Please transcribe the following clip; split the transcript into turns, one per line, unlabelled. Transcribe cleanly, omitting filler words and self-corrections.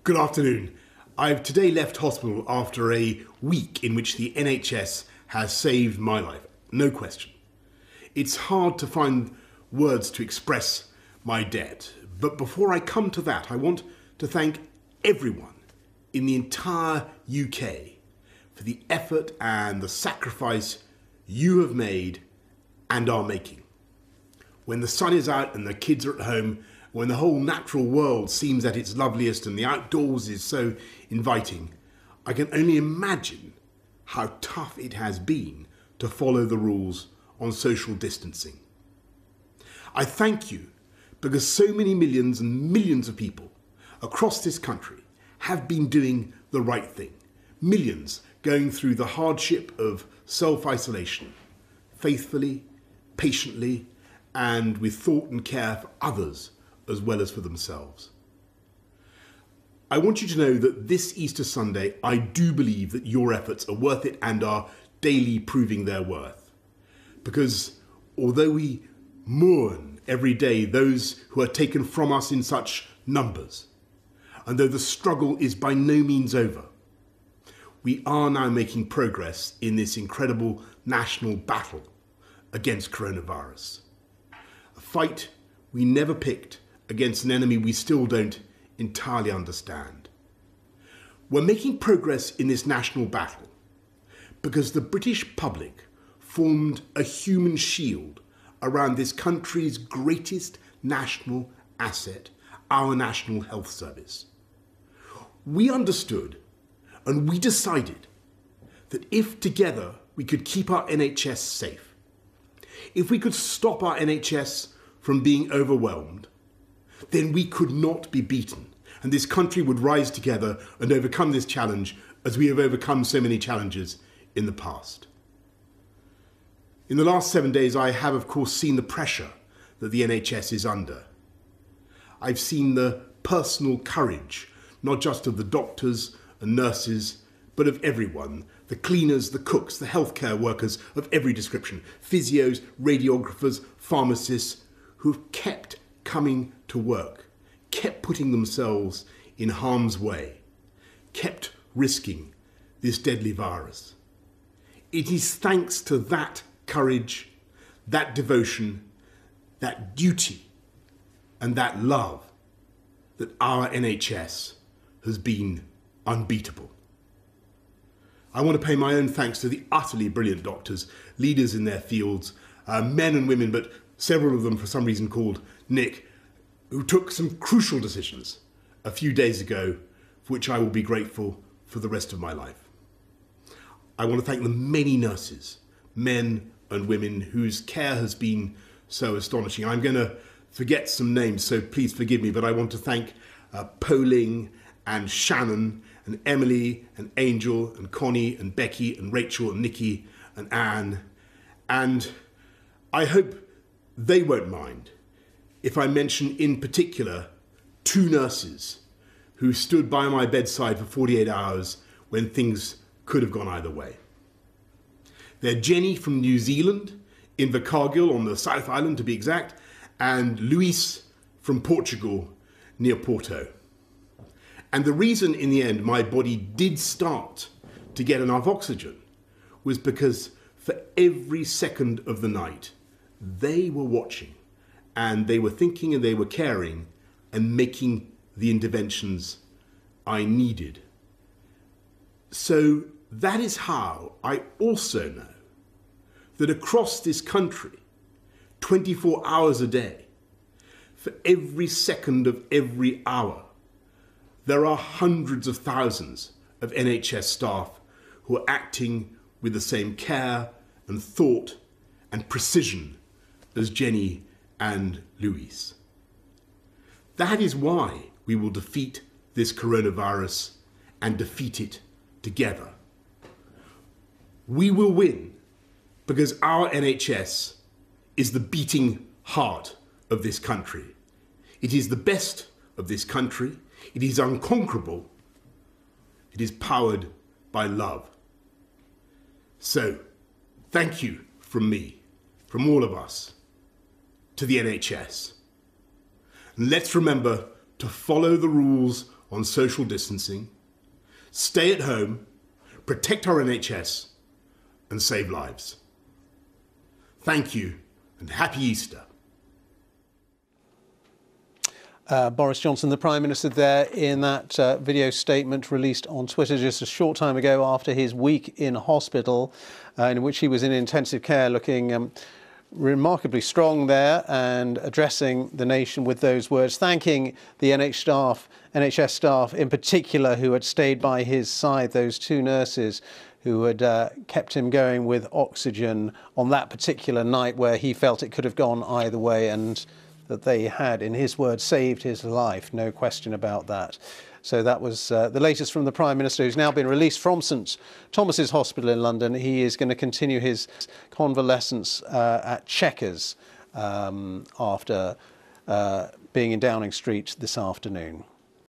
Good afternoon. I've today left hospital after a week in which the NHS has saved my life, no question. It's hard to find words to express my debt, but before I come to that, I want to thank everyone in the entire UK for the effort and the sacrifice you have made and are making. When the sun is out and the kids are at home, when the whole natural world seems at its loveliest and the outdoors is so inviting, I can only imagine how tough it has been to follow the rules on social distancing. I thank you because so many millions and millions of people across this country have been doing the right thing. Millions going through the hardship of self-isolation, faithfully, patiently, and with thought and care for others as well as for themselves. I want you to know that this Easter Sunday, I do believe that your efforts are worth it and are daily proving their worth. Because although we mourn every day those who are taken from us in such numbers, and though the struggle is by no means over, we are now making progress in this incredible national battle against coronavirus. A fight we never picked against an enemy we still don't entirely understand. We're making progress in this national battle because the British public formed a human shield around this country's greatest national asset, our National Health Service. We understood and we decided that if together we could keep our NHS safe, if we could stop our NHS from being overwhelmed, then we could not be beaten, and this country would rise together and overcome this challenge as we have overcome so many challenges in the past. In the last 7 days, I have, of course, seen the pressure that the NHS is under. I've seen the personal courage, not just of the doctors and nurses, but of everyone, the cleaners, the cooks, the healthcare workers of every description, physios, radiographers, pharmacists, who have kept coming to work, kept putting themselves in harm's way, kept risking this deadly virus. It is thanks to that courage, that devotion, that duty, and that love that our NHS has been unbeatable. I want to pay my own thanks to the utterly brilliant doctors, leaders in their fields, men and women, but several of them for some reason called Nick, who took some crucial decisions a few days ago, for which I will be grateful for the rest of my life. I want to thank the many nurses, men and women, whose care has been so astonishing. I'm going to forget some names, so please forgive me, but I want to thank Poling and Shannon and Emily and Angel and Connie and Becky and Rachel and Nikki and Anne. And I hope they won't mind if I mention in particular 2 nurses who stood by my bedside for 48 hours when things could have gone either way. They're Jenny from New Zealand, in Invercargill on the South Island to be exact, and Luis from Portugal near Porto. And the reason in the end my body did start to get enough oxygen was because for every second of the night, they were watching and they were thinking and they were caring and making the interventions I needed. So that is how I also know that across this country, 24 hours a day, for every second of every hour, there are hundreds of thousands of NHS staff who are acting with the same care and thought and precision as Jenny and Luis. That is why we will defeat this coronavirus and defeat it together. We will win because our NHS is the beating heart of this country. It is the best of this country. It is unconquerable. It is powered by love. So, thank you from me, from all of us, to the NHS. And let's remember to follow the rules on social distancing, stay at home, protect our NHS and save lives. Thank you and happy Easter.
Boris Johnson, the Prime Minister, there in that video statement released on Twitter just a short time ago after his week in hospital, in which he was in intensive care, looking remarkably strong and addressing the nation with those words, thanking the NHS staff in particular who had stayed by his side, those two nurses who had kept him going with oxygen on that particular night where he felt it could have gone either way, and that they had, in his words, saved his life. No question about that. So that was the latest from the Prime Minister, who's now been released from St Thomas's Hospital in London. He is going to continue his convalescence at Chequers after being in Downing Street this afternoon.